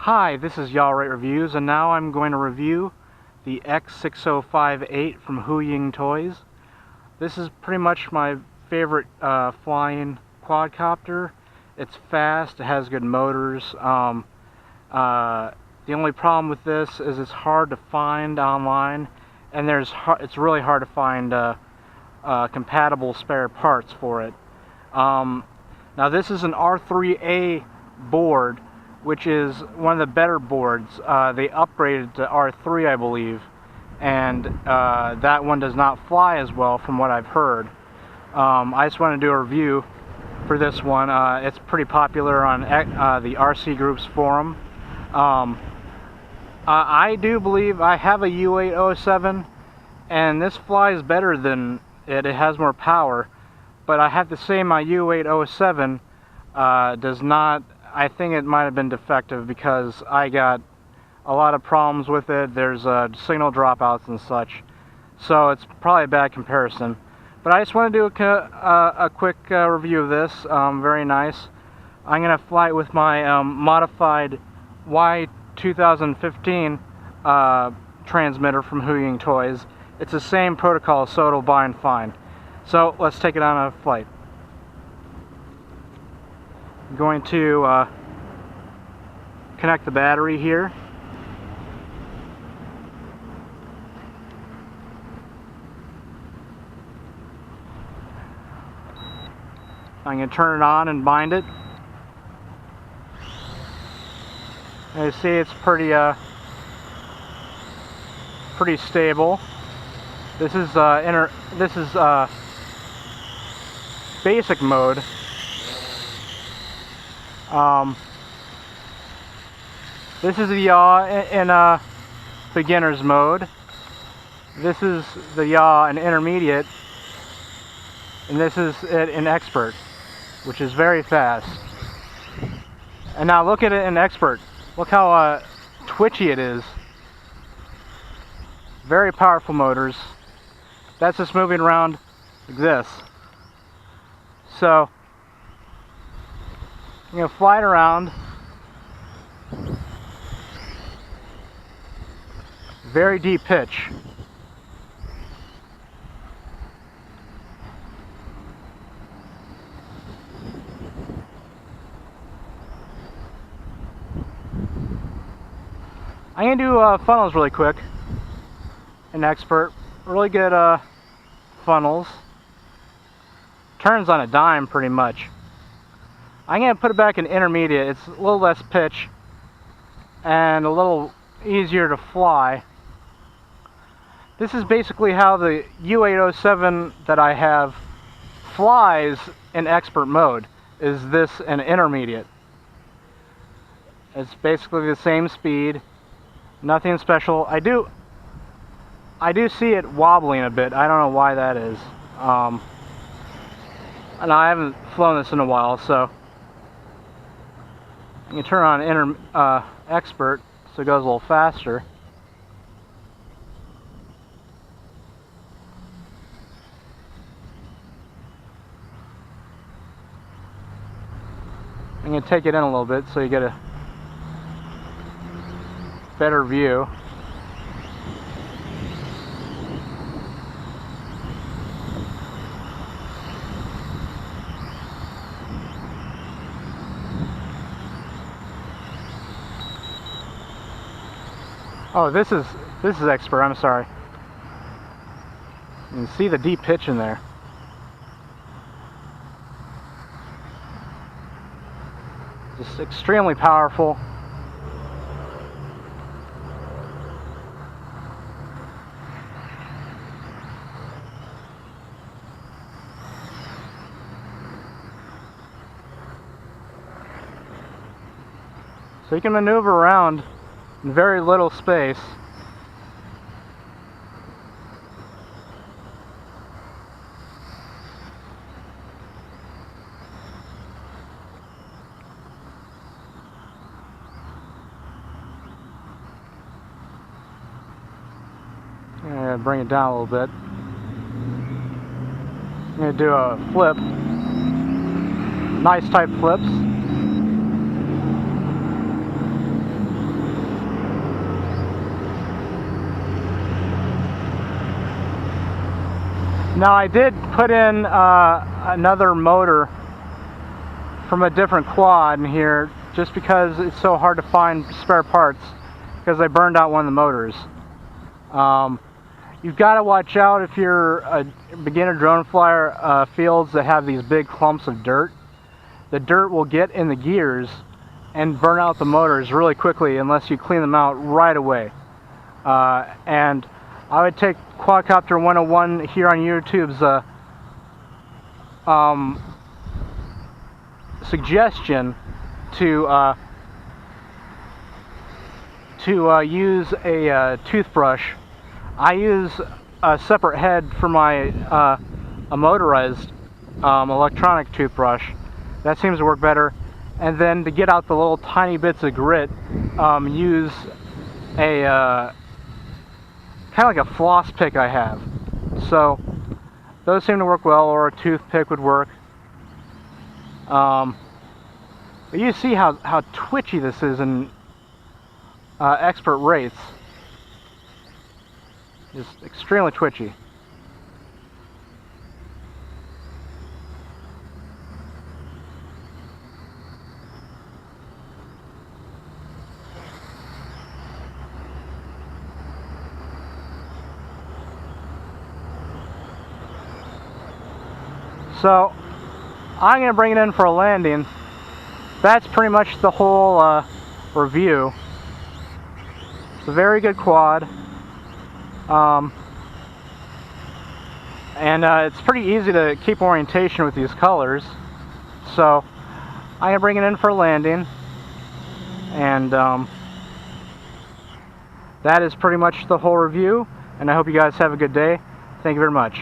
Hi, this is Y'all Rate Reviews, and now I'm going to review the X6058 from Huying toys. This is pretty much my favorite flying quadcopter. It's fast, it has good motors. The only problem with this is it's hard to find online, and it's really hard to find compatible spare parts for it. Now this is an R3A board, which is one of the better boards. They upgraded to R3, I believe, and that one does not fly as well from what I've heard. I just want to do a review for this one. It's pretty popular on the RC Group's forum. I do believe I have a U807, and this flies better than it. It has more power, but I have to say my U807 does not. I think it might have been defective because I got a lot of problems with it. There's signal dropouts and such, so it's probably a bad comparison. But I just want to do a quick review of this. Very nice. I'm going to fly it with my modified Y2015 transmitter from Huying Toys. It's the same protocol, so it'll bind fine. So let's take it on a flight. I'm going to connect the battery here. I'm going to turn it on and bind it. And you see it's pretty stable. This is basic mode. This is the yaw in beginner's mode. This is the yaw in intermediate, and this is it in expert, which is very fast. And now look at it in expert. Look how twitchy it is. Very powerful motors. That's just moving around like this. So I'm going to fly it around. Very deep pitch. I'm going to do funnels really quick in expert. Really good funnels. Turns on a dime pretty much. I'm going to put it back in intermediate. It's a little less pitch and a little easier to fly. This is basically how the U807 that I have flies in expert mode, is this in intermediate. It's basically the same speed, nothing special. I do see it wobbling a bit. I don't know why that is. And I haven't flown this in a while, so you can turn on expert so it goes a little faster. I'm going to take it in a little bit so you get a better view. Oh, this is expert. I'm sorry. You can see the deep pitch in there. Just extremely powerful. So you can maneuver around in very little space. I'm going to bring it down a little bit. I'm going to do a flip. Nice type flips. Now I did put in another motor from a different quad in here just because it's so hard to find spare parts because I burned out one of the motors. You've got to watch out if you're a beginner drone flyer, fields that have these big clumps of dirt. The dirt will get in the gears and burn out the motors really quickly unless you clean them out right away. And I would take Quadcopter 101 here on YouTube's suggestion to use a toothbrush. I use a separate head for my a motorized electronic toothbrush. That seems to work better. And then to get out the little tiny bits of grit, use a kind of like a floss pick I have. So those seem to work well, or a toothpick would work. But you see how twitchy this is in expert rates. Just extremely twitchy. So I'm going to bring it in for a landing. That's pretty much the whole review. It's a very good quad. And it's pretty easy to keep orientation with these colors. So I'm going to bring it in for a landing. And that is pretty much the whole review. And I hope you guys have a good day. Thank you very much.